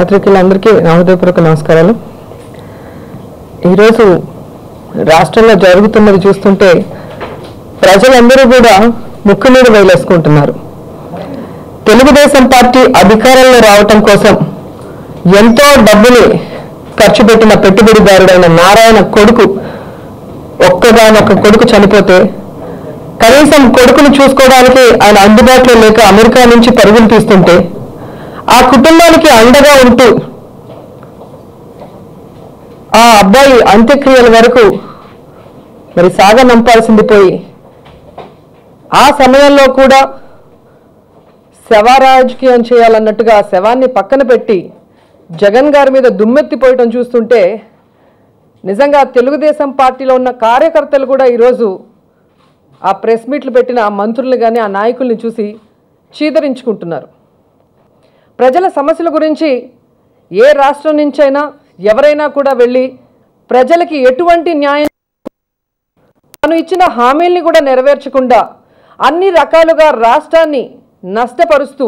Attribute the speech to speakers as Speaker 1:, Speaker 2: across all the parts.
Speaker 1: పాత్రికేయులందరికీ నా హృదయపూర్వక నమస్కారాలు. ఈరోజు రాష్ట్రంలో జరుగుతున్నది చూస్తుంటే ప్రజలందరూ కూడా ముక్కు మీద వేలేసుకుంటున్నారు. తెలుగుదేశం పార్టీ అధికారంలో రావటం కోసం ఎంతో డబ్బులు ఖర్చు పెట్టిన పెట్టుబడిదారుడైన నారాయణ కొడుకు ఒక్కగానొక్క కొడుకు చనిపోతే కనీసం కొడుకును చూసుకోవడానికి ఆయన అందుబాటులో లేక అమెరికా నుంచి పరుగులు తీస్తుంటే ఆ కుటుంబానికి అండగా ఉంటూ ఆ అబ్బాయి అంత్యక్రియల వరకు మరి సాగనంపాల్సింది పోయి ఆ సమయంలో కూడా శవరాజకీయం చేయాలన్నట్టుగా శవాన్ని పక్కన పెట్టి జగన్ గారి మీద దుమ్మెత్తిపోయటం చూస్తుంటే నిజంగా తెలుగుదేశం పార్టీలో ఉన్న కార్యకర్తలు కూడా ఈరోజు ఆ ప్రెస్ మీట్లు పెట్టిన ఆ మంత్రులు కానీ ఆ నాయకుల్ని చూసి చీదరించుకుంటున్నారు. ప్రజల సమస్యల గురించి ఏ రాష్ట్రం నుంచైనా ఎవరైనా కూడా వెళ్ళి ప్రజలకి ఎటువంటి న్యాయం తాను ఇచ్చిన హామీల్ని కూడా నెరవేర్చకుండా అన్ని రకాలుగా రాష్ట్రాన్ని నష్టపరుస్తూ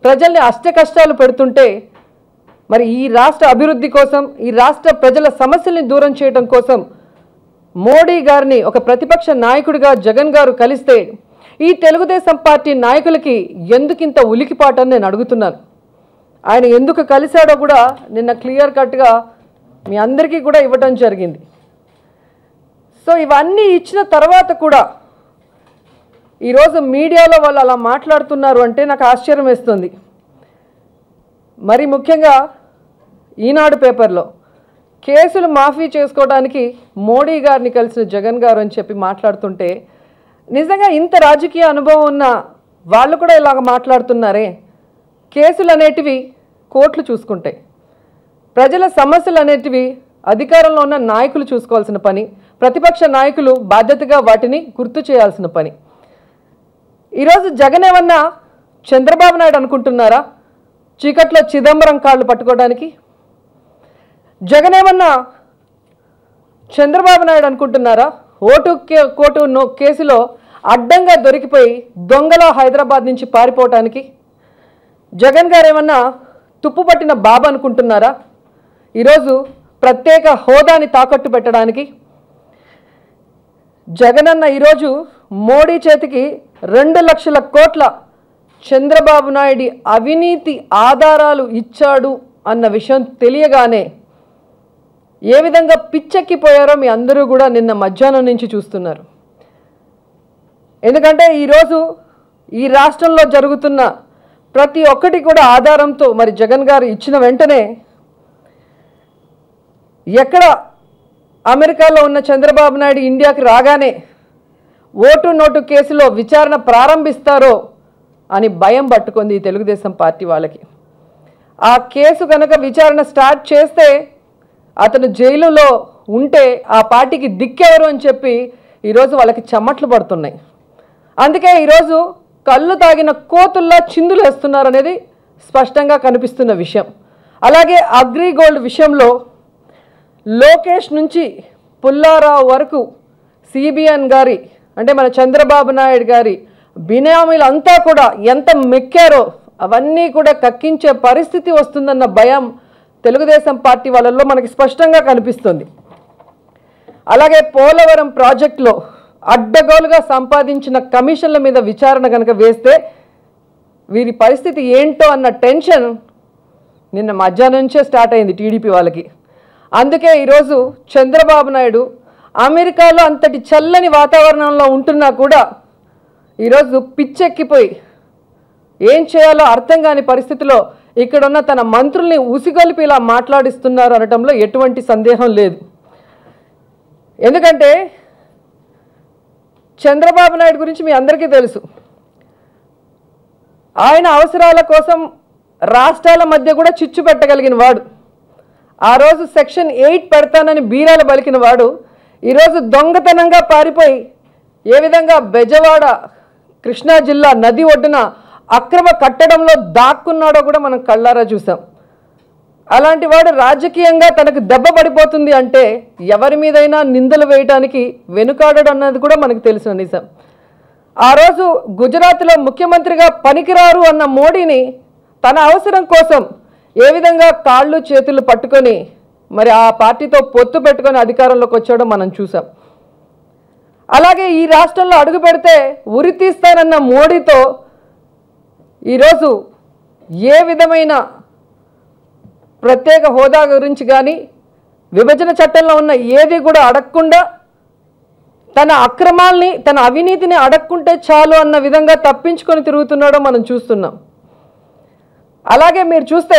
Speaker 1: ప్రజల్ని అష్టకష్టాలు పెడుతుంటే మరి ఈ రాష్ట్ర అభివృద్ధి కోసం ఈ రాష్ట్ర ప్రజల సమస్యల్ని దూరం చేయడం కోసం మోడీ గారిని ఒక ప్రతిపక్ష నాయకుడిగా జగన్ గారు కలిస్తే ఈ తెలుగుదేశం పార్టీ నాయకులకి ఎందుకింత ఉలికిపాటని నేను అడుగుతున్నాను. ఆయన ఎందుకు కలిశాడో కూడా నిన్న క్లియర్ కట్గా మీ అందరికీ కూడా ఇవ్వటం జరిగింది. సో ఇవన్నీ ఇచ్చిన తర్వాత కూడా ఈరోజు మీడియాలో వాళ్ళు అలా మాట్లాడుతున్నారు అంటే నాకు ఆశ్చర్యం వేస్తుంది. మరి ముఖ్యంగా ఈనాడు పేపర్లో కేసులు మాఫీ చేసుకోవడానికి మోడీ గారిని కలిసిన జగన్ గారు అని చెప్పి మాట్లాడుతుంటే నిజంగా ఇంత రాజకీయ అనుభవం ఉన్న వాళ్ళు కూడా ఇలాగ మాట్లాడుతున్నారే. కేసులు అనేటివి కోర్టులు చూసుకుంటాయి, ప్రజల సమస్యలు అనేటివి అధికారంలో ఉన్న నాయకులు చూసుకోవాల్సిన పని, ప్రతిపక్ష నాయకులు బాధ్యతగా వాటిని గుర్తు చేయాల్సిన పని. ఈరోజు జగన్ ఏమన్నా చంద్రబాబు నాయుడు అనుకుంటున్నారా చీకట్లో చిదంబరం కాళ్ళు పట్టుకోవడానికి? జగన్ ఏమన్నా చంద్రబాబు నాయుడు అనుకుంటున్నారా కోర్టు కేసులో అడ్డంగా దొరికిపోయి దొంగలా హైదరాబాద్ నుంచి పారిపోవటానికి? జగన్ గారు ఏమన్నా తుప్పుపట్టిన బాబు అనుకుంటున్నారా ఈరోజు ప్రత్యేక హోదాని తాకట్టు పెట్టడానికి? జగనన్న ఈరోజు మోడీ చేతికి 2 లక్షల కోట్ల చంద్రబాబు నాయుడు అవినీతి ఆధారాలు ఇచ్చాడు అన్న విషయం తెలియగానే ఏ విధంగా పిచ్చెక్కిపోయారో మీ అందరూ కూడా నిన్న మధ్యాహ్నం నుంచి చూస్తున్నారు. ఎందుకంటే ఈరోజు ఈ రాష్ట్రంలో జరుగుతున్న ప్రతి ఒక్కటి కూడా ఆధారంతో మరి జగన్ గారు ఇచ్చిన వెంటనే ఎక్కడ అమెరికాలో ఉన్న చంద్రబాబు నాయుడు ఇండియాకి రాగానే ఓటు నోటు కేసులో విచారణ ప్రారంభిస్తారో అని భయం పట్టుకుంది ఈ తెలుగుదేశం పార్టీ వాళ్ళకి. ఆ కేసు కనుక విచారణ స్టార్ట్ చేస్తే అతను జైలులో ఉంటే ఆ పార్టీకి దిక్కెవరు అని చెప్పి ఈరోజు వాళ్ళకి చెమట్లు పడుతున్నాయి. అందుకే ఈరోజు కళ్ళు తాగిన కోతుల్లా చిందులు వేస్తున్నారు అనేది స్పష్టంగా కనిపిస్తున్న విషయం. అలాగే అగ్రిగోల్డ్ విషయంలో లోకేష్ నుంచి పుల్లారావు వరకు సిబిఎన్ గారి అంటే మన చంద్రబాబు నాయుడు గారి బినామీలంతా కూడా ఎంత మెక్కారో అవన్నీ కూడా కక్కించే పరిస్థితి వస్తుందన్న భయం తెలుగుదేశం పార్టీ వాళ్ళల్లో మనకి స్పష్టంగా కనిపిస్తుంది. అలాగే పోలవరం ప్రాజెక్టులో అడ్డగోలుగా సంపాదించిన కమిషన్ల మీద విచారణ కనుక వేస్తే వీరి పరిస్థితి ఏంటో అన్న టెన్షన్ నిన్న మధ్యాహ్నం నుంచే స్టార్ట్ అయింది టీడీపీ వాళ్ళకి. అందుకే ఈరోజు చంద్రబాబు నాయుడు అమెరికాలో అంతటి చల్లని వాతావరణంలో ఉంటున్నా కూడా ఈరోజు పిచ్చెక్కిపోయి ఏం చేయాలో అర్థం కాని పరిస్థితిలో ఇక్కడున్న తన మంత్రుల్ని ఉసిగొలిపి ఇలా మాట్లాడిస్తున్నారు అనటంలో ఎటువంటి సందేహం లేదు. ఎందుకంటే చంద్రబాబు నాయుడు గురించి మీ అందరికీ తెలుసు. ఆయన అవసరాల కోసం రాష్ట్రాల మధ్య కూడా చిచ్చు పెట్టగలిగిన వాడు. ఆ రోజు సెక్షన్ 8 పెడతానని బీరాలు పలికిన వాడు ఈరోజు దొంగతనంగా పారిపోయి ఏ విధంగా బెజవాడ కృష్ణా జిల్లా నది ఒడ్డున అక్రమ కట్టడంలో దాక్కున్నాడో కూడా మనం కళ్ళారా చూసాం. అలాంటి వాడు రాజకీయంగా తనకు దెబ్బ పడిపోతుంది అంటే ఎవరి మీదైనా నిందలు వేయడానికి వెనుకాడడం అన్నది కూడా మనకు తెలిసిన నిజం. ఆ రోజు గుజరాత్లో ముఖ్యమంత్రిగా పనికిరారు అన్న మోడీని తన అవసరం కోసం ఏ విధంగా కాళ్ళు చేతులు పట్టుకొని మరి ఆ పార్టీతో పొత్తు పెట్టుకొని అధికారంలోకి వచ్చాడో మనం చూసాం. అలాగే ఈ రాష్ట్రంలో అడుగు పెడితే ఉరి తీస్తానన్న మోడీతో ఈరోజు ఏ విధమైన ప్రత్యేక హోదా గురించి కానీ విభజన చట్టంలో ఉన్న ఏది కూడా అడగకుండా తన అక్రమాల్ని తన అవినీతిని అడగకుంటే చాలు అన్న విధంగా తప్పించుకొని తిరుగుతున్నాడో మనం చూస్తున్నాం. అలాగే మీరు చూస్తే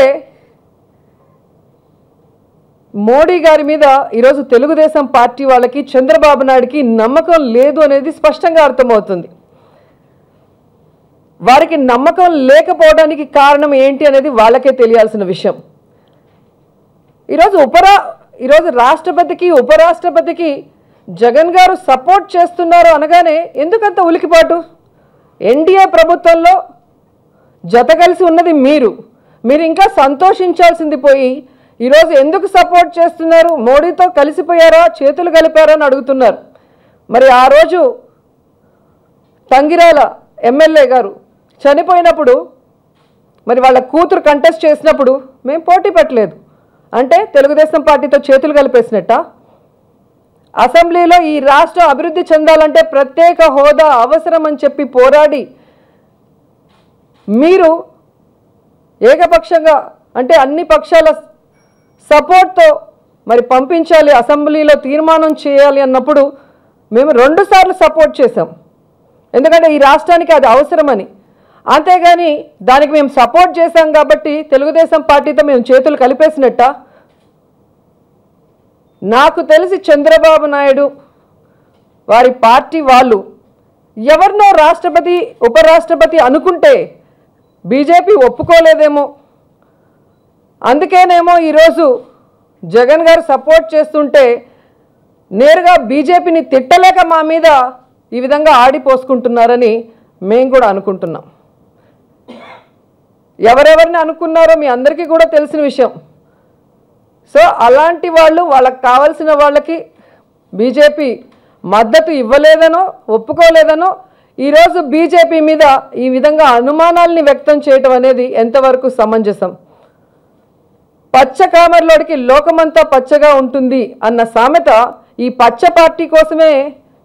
Speaker 1: మోడీ గారి మీద ఈరోజు తెలుగుదేశం పార్టీ వాళ్ళకి చంద్రబాబు నాయుడికి నమ్మకం లేదు అనేది స్పష్టంగా అర్థమవుతుంది. వారికి నమ్మకం లేకపోవడానికి కారణం ఏంటి అనేది వాళ్ళకే తెలియాల్సిన విషయం. ఈరోజు రాష్ట్రపతికి ఉపరాష్ట్రపతికి జగన్ గారు సపోర్ట్ చేస్తున్నారు అనగానే ఎందుకంత ఉలికిపాటు? ఎన్డీఏ ప్రభుత్వంలో జత కలిసి ఉన్నది మీరు ఇంకా సంతోషించాల్సింది పోయి ఈరోజు ఎందుకు సపోర్ట్ చేస్తున్నారు? మోడీతో కలిసిపోయారా, చేతులు కలిపారా అని అడుగుతున్నారు. మరి ఆ రోజు తంగిరాల ఎమ్మెల్యే గారు చనిపోయినప్పుడు మరి వాళ్ళ కూతురు కంటెస్ట్ చేసినప్పుడు మేము పోటీ పెట్టలేదు అంటే తెలుగుదేశం పార్టీతో చేతులు కలిపేసినట్ట? అసెంబ్లీలో ఈ రాష్ట్రం అభివృద్ధి చెందాలంటే ప్రత్యేక హోదా అవసరం అని చెప్పి పోరాడి మీరు ఏకపక్షంగా అంటే అన్ని పక్షాల సపోర్ట్తో మరి పంపించాలి, అసెంబ్లీలో తీర్మానం చేయాలి అన్నప్పుడు మేము 2 సార్లు సపోర్ట్ చేసాం. ఎందుకంటే ఈ రాష్ట్రానికి అది అవసరమని. అంతేగాని దానికి మేము సపోర్ట్ చేశాం కాబట్టి తెలుగుదేశం పార్టీతో మేము చేతులు కలిపేసినట్ట? నాకు తెలిసి చంద్రబాబు నాయుడు వారి పార్టీ వాళ్ళు ఎవరినో రాష్ట్రపతి ఉపరాష్ట్రపతి అనుకుంటే బీజేపీ ఒప్పుకోలేదేమో, అందుకేనేమో ఈరోజు జగన్ గారు సపోర్ట్ చేస్తుంటే నేరుగా బీజేపీని తిట్టలేక మా మీద ఈ విధంగా ఆడిపోసుకుంటున్నారని మేము కూడా అనుకుంటున్నాం. ఎవరెవరిని అనుకున్నారో మీ అందరికీ కూడా తెలిసిన విషయం. సో అలాంటి వాళ్ళు వాళ్ళకి కావాల్సిన వాళ్ళకి బీజేపీ మద్దతు ఇవ్వలేదనో ఒప్పుకోలేదనో ఈరోజు బీజేపీ మీద ఈ విధంగా అనుమానాల్ని వ్యక్తం చేయటం అనేది ఎంతవరకు సమంజసం? పచ్చ కామర్లోడికి లోకమంతా పచ్చగా ఉంటుంది అన్న సామెత ఈ పచ్చ పార్టీ కోసమే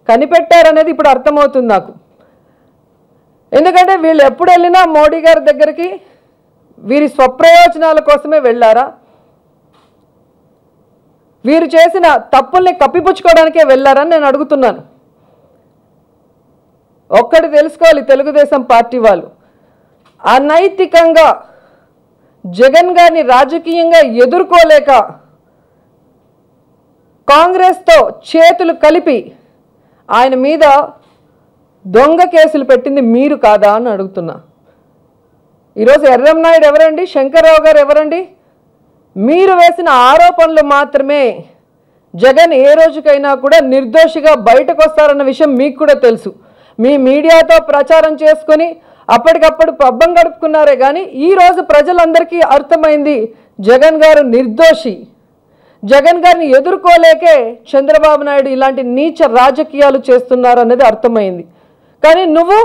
Speaker 1: కనిపెట్టారనేది ఇప్పుడు అర్థమవుతుంది నాకు. ఎందుకంటే వీళ్ళు ఎప్పుడు వెళ్ళినా మోడీ గారి దగ్గరికి వీరి స్వప్రయోజనాల కోసమే వెళ్ళారా, వీరు చేసిన తప్పుల్ని కప్పిపుచ్చుకోవడానికే వెళ్ళారని నేను అడుగుతున్నాను. ఒక్కటి తెలుసుకోవాలి తెలుగుదేశం పార్టీ వాళ్ళు, అనైతికంగా జగన్ గారిని రాజకీయంగా ఎదుర్కోలేక కాంగ్రెస్తో చేతులు కలిపి ఆయన మీద దొంగ కేసులు పెట్టింది మీరు కాదా అని అడుగుతున్నా. ఈరోజు ఎర్రంనాయుడు ఎవరండి, శంకర్రావు గారు ఎవరండి? మీరు వేసిన ఆరోపణలు మాత్రమే జగన్ ఏ రోజుకైనా కూడా నిర్దోషిగా బయటకు వస్తారన్న విషయం మీకు కూడా తెలుసు. మీ మీడియాతో ప్రచారం చేసుకొని అప్పటికప్పుడు పబ్బం గడుపుకున్నారే కానీ ఈరోజు ప్రజలందరికీ అర్థమైంది జగన్ గారు నిర్దోషి. జగన్ గారిని ఎదుర్కోలేకే చంద్రబాబు నాయుడు ఇలాంటి నీచ రాజకీయాలు చేస్తున్నారు అనేది అర్థమైంది. కానీ నువ్వు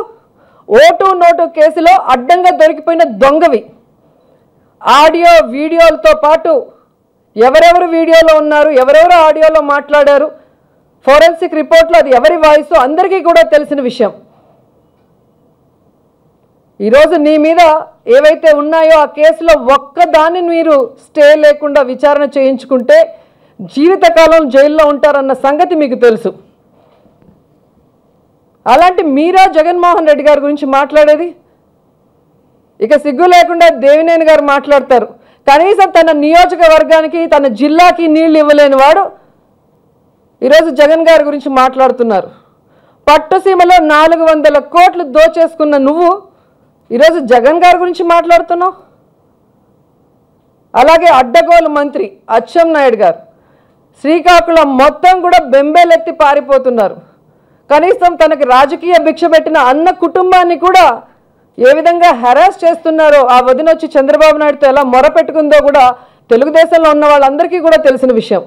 Speaker 1: ఓటు నోటు కేసులో అడ్డంగా దొరికిపోయిన దొంగవి. ఆడియో వీడియోలతో పాటు ఎవరెవరు వీడియోలో ఉన్నారు, ఎవరెవరు ఆడియోలో మాట్లాడారు, ఫోరెన్సిక్ రిపోర్ట్లో అది ఎవరి వాయిస్ అందరికీ కూడా తెలిసిన విషయం. ఈరోజు నీ మీద ఏవైతే ఉన్నాయో ఆ కేసులో ఒక్కదాన్ని మీరు స్టే లేకుండా విచారణ చేయించుకుంటే జీవితకాలం జైల్లో ఉంటారన్న సంగతి మీకు తెలుసు. అలాంటి మీరా జగన్మోహన్ రెడ్డి గారి గురించి మాట్లాడేది? ఇక సిగ్గు లేకుండా దేవినేని గారు మాట్లాడతారు. కనీసం తన నియోజకవర్గానికి తన జిల్లాకి నీళ్లు ఇవ్వలేని వాడు ఈరోజు జగన్ గారి గురించి మాట్లాడుతున్నారు. పట్టుసీమలో 400 కోట్లు దోచేసుకున్న నువ్వు ఈరోజు జగన్ గారి గురించి మాట్లాడుతున్నావు. అలాగే అడ్డగోలు మంత్రి అచ్చెన్నాయుడు గారు శ్రీకాకుళం మొత్తం కూడా బెంబేలెత్తి పారిపోతున్నారు. కనీసం తనకి రాజకీయ భిక్ష పెట్టిన అన్న కుటుంబాన్ని కూడా ఏ విధంగా హెరాస్ చేస్తున్నారో ఆ వదిన వచ్చి చంద్రబాబు నాయుడుతో ఎలా మొరపెట్టుకుందో కూడా తెలుగుదేశంలో ఉన్న వాళ్ళందరికీ కూడా తెలిసిన విషయం.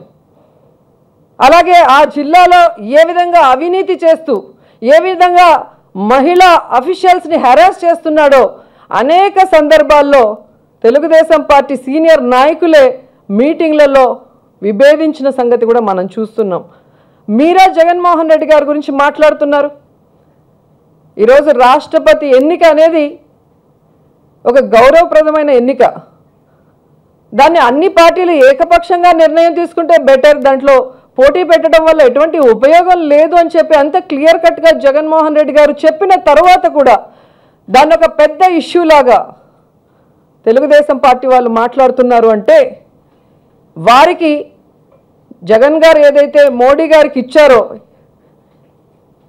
Speaker 1: అలాగే ఆ జిల్లాలో ఏ విధంగా అవినీతి చేస్తూ ఏ విధంగా మహిళా అఫీషియల్స్ని హెరాస్ చేస్తున్నాడో అనేక సందర్భాల్లో తెలుగుదేశం పార్టీ సీనియర్ నాయకులే మీటింగ్లలో విభేదించిన సంగతి కూడా మనం చూస్తున్నాం. మీరే జగన్మోహన్ రెడ్డి గారి గురించి మాట్లాడుతున్నారు. ఈరోజు రాష్ట్రపతి ఎన్నిక అనేది ఒక గౌరవప్రదమైన ఎన్నిక. దాన్ని అన్ని పార్టీలు ఏకపక్షంగా నిర్ణయం తీసుకుంటే బెటర్. దాంట్లో పోటీ పెట్టడం వల్ల ఎటువంటి ఉపయోగం లేదు అని చెప్పి అంత క్లియర్ కట్గా జగన్మోహన్ రెడ్డి గారు చెప్పిన తర్వాత కూడా దాన్ని ఒక పెద్ద ఇష్యూ లాగా తెలుగుదేశం పార్టీ వాళ్ళు మాట్లాడుతున్నారు. అంటే వారికి జగన్ గారు ఏదైతే మోడీ గారికి ఇచ్చారో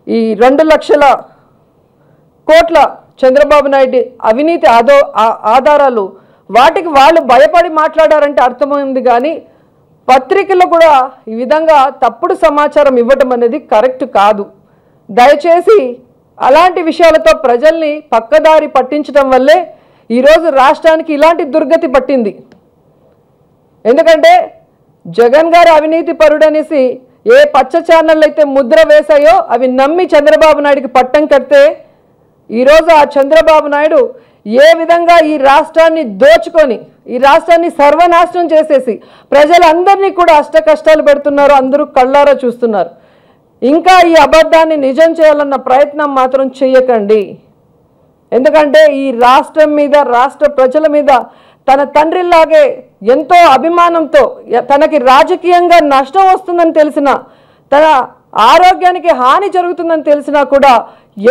Speaker 1: ఈ 2 లక్షల కోట్ల చంద్రబాబు నాయుడు అవినీతి ఆధారాలు, వాటికి వాళ్ళు భయపడి మాట్లాడారంటే అర్థమైంది. కానీ పత్రికల్లో కూడా ఈ విధంగా తప్పుడు సమాచారం ఇవ్వటం అనేది కరెక్ట్ కాదు. దయచేసి అలాంటి విషయాలతో ప్రజల్ని పక్కదారి పట్టించడం వల్లే ఈరోజు రాష్ట్రానికి ఇలాంటి దుర్గతి పట్టింది. ఎందుకంటే జగన్ గారు అవినీతి పరుడనేసి ఏ పచ్చ ఛానళ్ళు అయితే ముద్ర వేశాయో అవి నమ్మి చంద్రబాబు నాయుడికి పట్టం కడితే ఈరోజు ఆ చంద్రబాబు నాయుడు ఏ విధంగా ఈ రాష్ట్రాన్ని దోచుకొని ఈ రాష్ట్రాన్ని సర్వనాశనం చేసేసి ప్రజలందరినీ కూడా అష్ట కష్టాలు పెడుతున్నారు. అందరూ కళ్ళారా చూస్తున్నారు. ఇంకా ఈ అబద్ధాన్ని నిజం చేయాలన్న ప్రయత్నం మాత్రం చేయకండి. ఎందుకంటే ఈ రాష్ట్రం మీద, రాష్ట్ర ప్రజల మీద తన తండ్రిలాగే ఎంతో అభిమానంతో, తనకి రాజకీయంగా నష్టం వస్తుందని తెలిసినా, తన ఆరోగ్యానికి హాని జరుగుతుందని తెలిసినా కూడా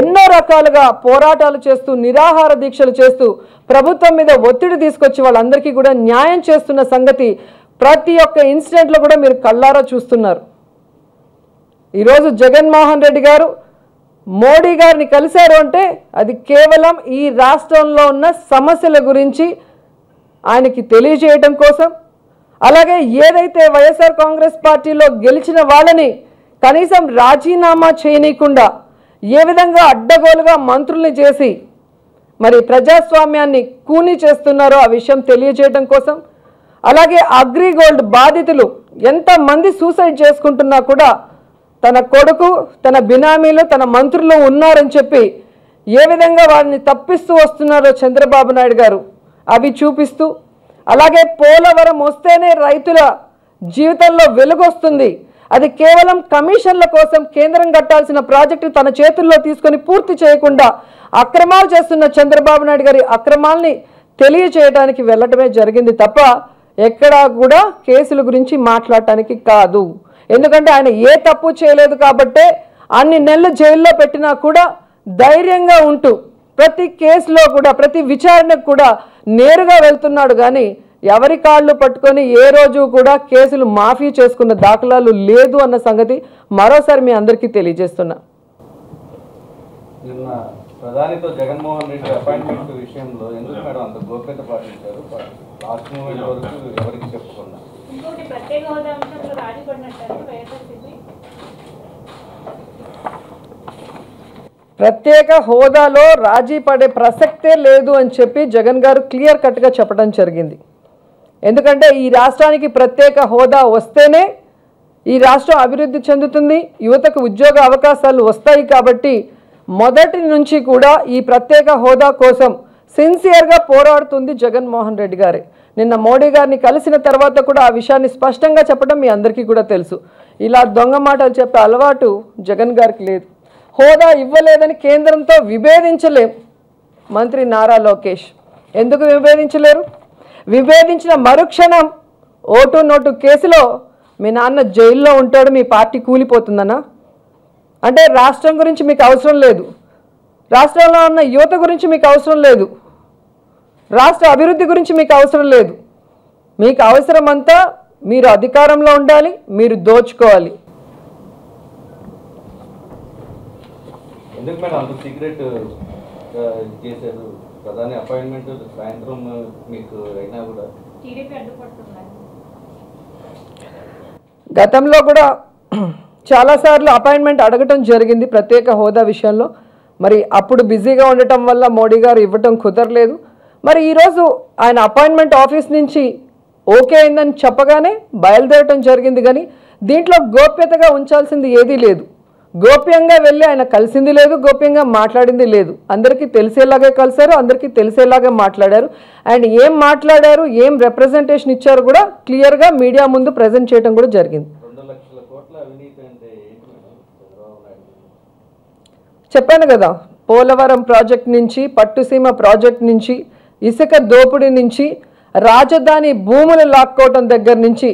Speaker 1: ఎన్నో రకాలుగా పోరాటాలు చేస్తూ, నిరాహార దీక్షలు చేస్తూ ప్రభుత్వం మీద ఒత్తిడి తీసుకొచ్చి వాళ్ళందరికీ కూడా న్యాయం చేస్తున్న సంగతి ప్రతి ఒక్క ఇన్సిడెంట్లో కూడా మీరు కళ్ళారా చూస్తున్నారు. ఈరోజు జగన్మోహన్ రెడ్డి గారు మోడీ గారిని కలిశారు అంటే అది కేవలం ఈ రాష్ట్రంలో ఉన్న సమస్యల గురించి ఆయనకి తెలియజేయడం కోసం. అలాగే ఏదైతే వైఎస్ఆర్ కాంగ్రెస్ పార్టీలో గెలిచిన వాళ్ళని కనీసం రాజీనామా చేయనీయకుండా ఏ విధంగా అడ్డగోలుగా మంత్రుల్ని చేసి మరి ప్రజాస్వామ్యాన్ని కూనీ చేస్తున్నారో ఆ విషయం తెలియజేయడం కోసం. అలాగే అగ్రిగోల్డ్ బాధితులు ఎంతమంది సూసైడ్ చేసుకుంటున్నా కూడా తన కొడుకు, తన బినామీలు, తన మంత్రులు ఉన్నారని చెప్పి ఏ విధంగా వారిని తప్పిస్తూ వస్తున్నారో చంద్రబాబు నాయుడు గారు అవి చూపిస్తూ, అలాగే పోలవరం వస్తేనే రైతుల జీవితంలో వెలుగొస్తుంది, అది కేవలం కమిషన్ల కోసం కేంద్రం కట్టాల్సిన ప్రాజెక్టు తన చేతుల్లో తీసుకొని పూర్తి చేయకుండా అక్రమాలు చేస్తున్న చంద్రబాబు నాయుడు గారి అక్రమాల్ని తెలియచేయడానికి వెళ్ళటమే జరిగింది తప్ప ఎక్కడా కూడా కేసుల గురించి మాట్లాడటానికి కాదు. ఎందుకంటే ఆయన ఏ తప్పు చేయలేదు కాబట్టే అన్ని నెలలు జైల్లో పెట్టినా కూడా ధైర్యంగా ఉంటూ ప్రతి కేసులో కూడా, ప్రతి విచారణకు కూడా నేరుగా వెళ్తున్నాడు. కానీ ఎవరి కాళ్ళు పట్టుకొని ఏ రోజు కూడా కేసులు మాఫీ చేసుకున్న దాఖలాలు లేదు అన్న సంగతి మరోసారి మీ అందరికీ తెలియజేస్తున్నా.
Speaker 2: నిన్న ప్రధానితో జగన్మోహన్ రెడ్డి అపాయింట్మెంట్ విషయంలో ఎందుకు మేడం అంత గోప్యత పాటించారు? లాస్ట్ మూమెంట్ వరకు ఎవరికి చెప్పకుండా
Speaker 1: ప్రత్యేక హోదాలో రాజీ పడే ప్రసక్తే లేదు అని చెప్పి జగన్ గారు క్లియర్ కట్గా చెప్పడం జరిగింది. ఎందుకంటే ఈ రాష్ట్రానికి ప్రత్యేక హోదా వస్తేనే ఈ రాష్ట్రం అభివృద్ధి చెందుతుంది, యువతకు ఉద్యోగ అవకాశాలు వస్తాయి. కాబట్టి మొదటి నుంచి కూడా ఈ ప్రత్యేక హోదా కోసం సిన్సియర్గా పోరాడుతుంది జగన్మోహన్ రెడ్డి గారే. నిన్న మోడీ గారిని కలిసిన తర్వాత కూడా ఆ విషయాన్ని స్పష్టంగా చెప్పడం మీ అందరికీ కూడా తెలుసు. ఇలా దొంగ మాటలు చెప్పే అలవాటు జగన్ గారికి లేదు. హోదా ఇవ్వలేదని కేంద్రంతో విభేదించలేం మంత్రి నారా లోకేష్. ఎందుకు విభేదించలేరు? విభేదించిన మరుక్షణం ఓటు నోటు కేసులో మీ నాన్న జైల్లో ఉంటాడు, మీ పార్టీ కూలిపోతుందనా? అంటే రాష్ట్రం గురించి మీకు అవసరం లేదు, రాష్ట్రంలో ఉన్న యువత గురించి మీకు అవసరం లేదు, రాష్ట్ర అభివృద్ధి గురించి మీకు అవసరం లేదు. మీకు అవసరమంతా మీరు అధికారంలో ఉండాలి, మీరు దోచుకోవాలి.
Speaker 2: ఎందుకు మేడం అంత సీక్రెట్ చేశారు? ప్రధాని అపాయింట్మెంట్ సాయంత్రం మీకు అయినా కూడా
Speaker 1: గతంలో కూడా చాలాసార్లు అపాయింట్మెంట్ అడగటం జరిగింది ప్రత్యేక హోదా విషయంలో. మరి అప్పుడు బిజీగా ఉండటం వల్ల మోడీ గారు ఇవ్వటం కుదరలేదు. మరి ఈరోజు ఆయన అపాయింట్మెంట్ ఆఫీస్ నుంచి ఓకే అయిందని చెప్పగానే బయలుదేరటం జరిగింది. కానీ దీంట్లో గోప్యతగా ఉంచాల్సింది ఏదీ లేదు. గోప్యంగా వెళ్ళి ఆయన కలిసింది లేదు, గోప్యంగా మాట్లాడింది లేదు. అందరికీ తెలిసేలాగే కలిశారు, అందరికీ తెలిసేలాగే మాట్లాడారు. అండ్ ఏం మాట్లాడారు, ఏం రిప్రజెంటేషన్ ఇచ్చారు కూడా క్లియర్గా మీడియా ముందు ప్రజెంట్ చేయడం కూడా జరిగింది.
Speaker 2: 2 లక్షల కోట్ల అవినీతి అంటే ఏంటి మేడం? చంద్రబాబు నాయుడు
Speaker 1: చెప్పాను కదా, పోలవరం ప్రాజెక్ట్ నుంచి, పట్టుసీమ ప్రాజెక్ట్ నుంచి, ఇసుక దోపిడీ నుంచి, రాజధాని భూములు లాక్కోవటం దగ్గర నుంచి,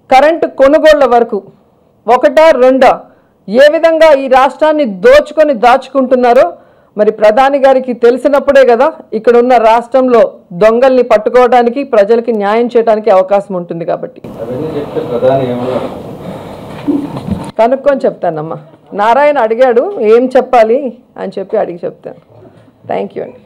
Speaker 1: కరెంటు కొనుగోళ్ల వరకు ఒకటా రెండా ఏ విధంగా ఈ రాష్ట్రాన్ని దోచుకొని దాచుకుంటున్నారో మరి ప్రధాని గారికి తెలిసినప్పుడే కదా ఇక్కడ ఉన్న రాష్ట్రంలో దొంగల్ని పట్టుకోవడానికి, ప్రజలకి న్యాయం చేయడానికి అవకాశం ఉంటుంది. కాబట్టి
Speaker 2: అవన్నీ చెప్తే ప్రధాని ఏమన్నా
Speaker 1: కనుక్కొని చెప్తానమ్మా. నారాయణ అడిగాడు ఏం చెప్పాలి అని చెప్పి అడిగి చెప్తాను. థ్యాంక్ యూ అండి.